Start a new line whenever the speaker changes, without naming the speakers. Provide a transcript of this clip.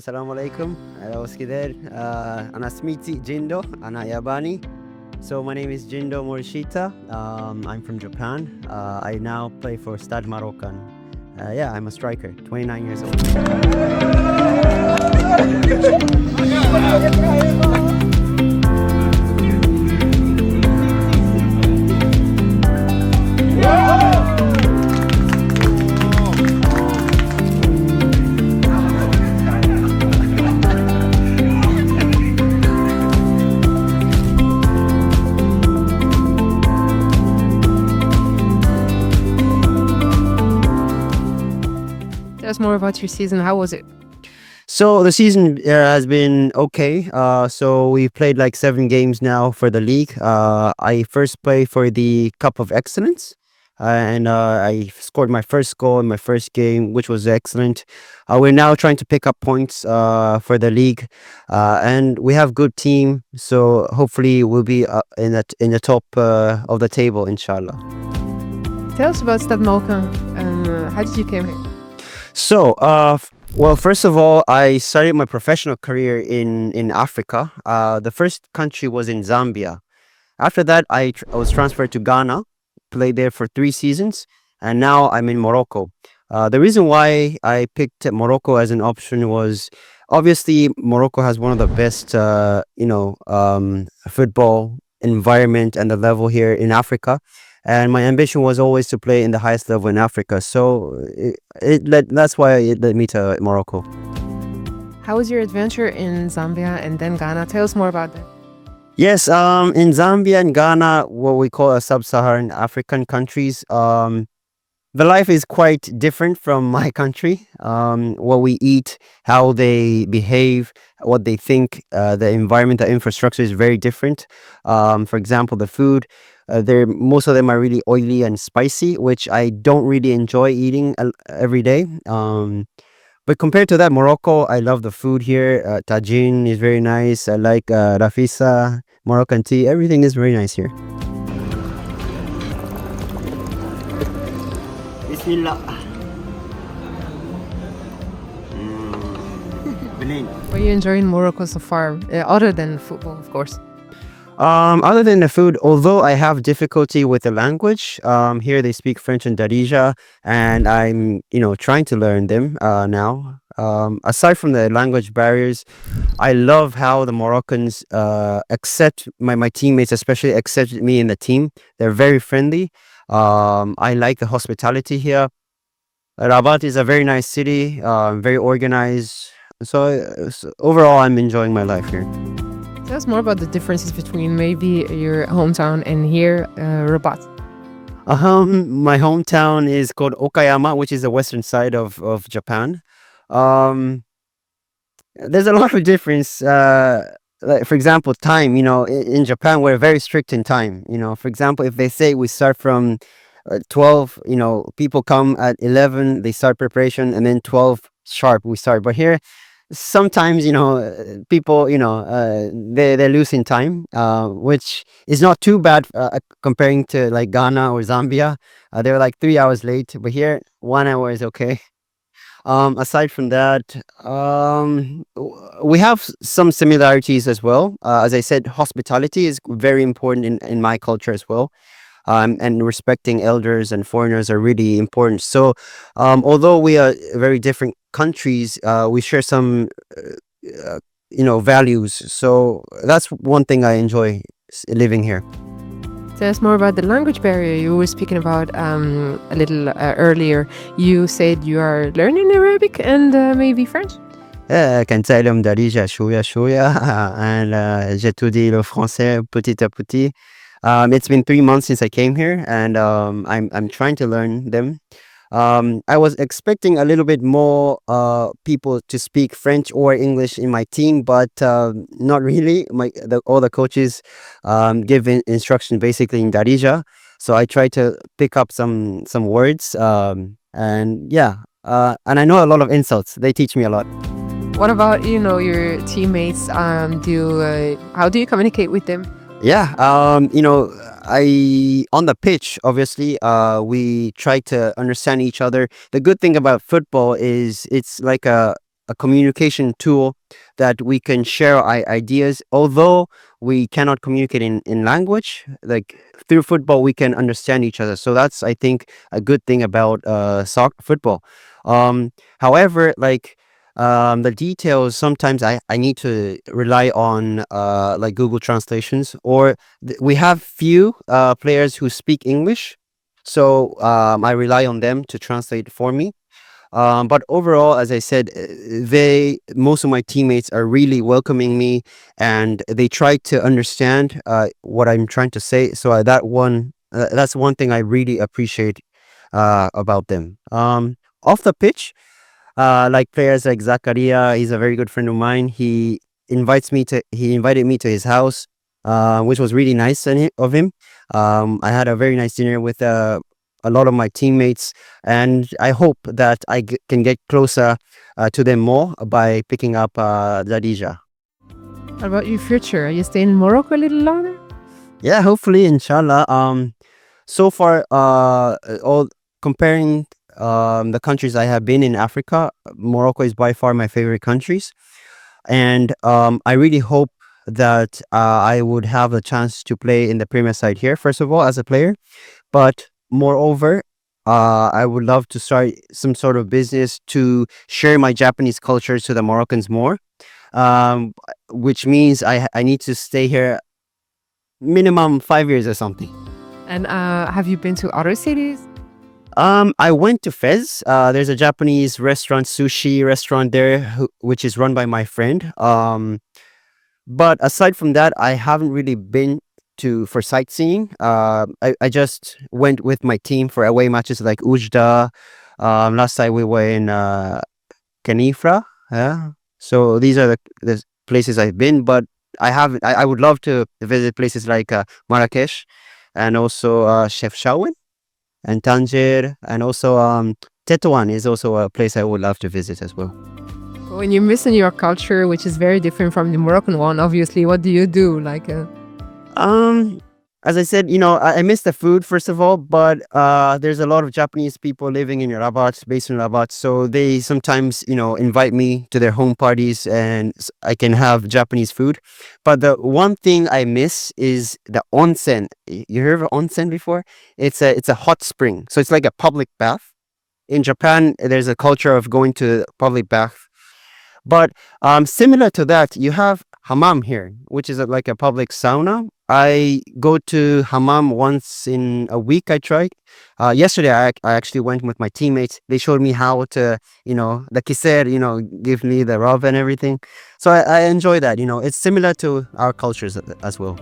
السلام عليكم. وسكيدر. أنا سميتي جيندو. أنا ياباني. So my name is Jindo Morishita. I'm from Japan. I now play for Stade Marocain. Yeah, I'm a striker, 29 years old.
Tell us more about your season. How was it?
So the season has been okay. So we've played like 7 games now for the league. I first played for the Cup of Excellence, and I scored my first goal in my first game, which was excellent. We're now trying to pick up points for the league, and we have good team. So hopefully we'll be in the top of the table, inshallah.
Tell us about Stade Marocain. How did you came here?
So, well, first of all, I started my professional career in Africa. The first country was in Zambia. After that, I was transferred to Ghana, played there for 3 seasons, and now I'm in Morocco. The reason why I picked Morocco as an option was obviously Morocco has one of the best, football environment and the level here in Africa. And my ambition was always to play in the highest level in Africa. So that's why it led me to Morocco.
How was your adventure in Zambia and then Ghana? Tell us more about that.
Yes, in Zambia and Ghana, what we call a sub-Saharan African countries, the life is quite different from my country. What we eat, how they behave, what they think, the environment, the infrastructure is very different. For example, the food, most of them are really oily and spicy, which I don't really enjoy eating every day. But compared to that, Morocco, I love the food here. Tagine is very nice. I like rafisa, Moroccan tea. Everything is very nice here. Bismillah.
What are you enjoying Morocco so far? Other than football, of course.
Other than the food, although I have difficulty with the language, here they speak French and Darija, and I'm, trying to learn them now. Aside from the language barriers, I love how the Moroccans accept my teammates, especially accept me in the team. They're very friendly. I like the hospitality here. Rabat is a very nice city, very organized. So overall, I'm enjoying my life here.
Tell us more about the differences between maybe your hometown and here, Rabat.
My hometown is called Okayama, which is the western side of Japan. Um, there's a lot of difference. Like for example, time. In Japan, we're very strict in time. For example, if they say we start from 12, people come at 11, they start preparation, and then 12 sharp we start. But here, sometimes people they're losing time, which is not too bad comparing to like Ghana or Zambia. They're like 3 hours late, but here 1 hour is okay. Aside from that, we have some similarities as well. As I said, hospitality is very important in my culture as well. And respecting elders and foreigners are really important. So, although we are very different countries, we share some, values. So that's one thing I enjoy living here.
Tell us more about the language barrier you were speaking about a little earlier. You said you are learning Arabic and maybe French.
كنتعلم دارجة شوية شوية and j'étudie le français petit à petit. It's been 3 months since I came here, and I'm trying to learn them. I was expecting a little bit more people to speak French or English in my team, but not really. All the coaches give instruction basically in Darija, so I try to pick up some words, and yeah, and I know a lot of insults. They teach me a lot.
What about your teammates? How do you communicate with them?
Yeah, I on the pitch, obviously, we try to understand each other. The good thing about football is it's like a a communication tool that we can share our ideas. Although we cannot communicate in language, like through football, we can understand each other. So that's, I think, a good thing about football. However, like the details, sometimes I need to rely on like Google translations, or we have few players who speak English, so I rely on them to translate for me. But overall, as I said, most of my teammates are really welcoming me, and they try to understand what I'm trying to say. So that's one thing I really appreciate about them. Off the pitch, like players like Zakaria, he's a very good friend of mine. He invited me to his house, which was really nice of him. I had a very nice dinner with a lot of my teammates, and I hope that can get closer to them more by picking up Zadija.
What about your future? Are you staying in Morocco a little longer?
Yeah, hopefully, inshallah. So far, all comparing the countries I have been in Africa, Morocco is by far my favorite countries, and I really hope that I would have a chance to play in the Premier side here. First of all, as a player, but moreover, I would love to start some sort of business to share my Japanese culture to the Moroccans more. Um, which means I need to stay here minimum 5 years or something.
And have you been to other cities?
I went to Fez. There's a Japanese restaurant, sushi restaurant there, which is run by my friend. But aside from that, I haven't really been to for sightseeing. I just went with my team for away matches like Ujda. Last time we were in Canifra. Yeah. So these are the places I've been, but I haven't. I would love to visit places like Marrakesh, and also Chefchaouen and Tangier, and also Tetuan is also a place I would love to visit as well.
When you're missing your culture, which is very different from the Moroccan one, obviously, what do you do?
Um, as I said, I miss the food first of all, but there's a lot of Japanese people living in Rabat, based in Rabat, so they sometimes, invite me to their home parties, and I can have Japanese food. But the one thing I miss is the onsen. You heard of onsen before? It's a hot spring, so it's like a public bath. In Japan, there's a culture of going to public bath, but similar to that, you have hammam here, which is like a public sauna. I go to hammam once in a week. I tried. Yesterday, I actually went with my teammates. They showed me how to, the kiser, give me the rub and everything. So I enjoy that. It's similar to our cultures as well.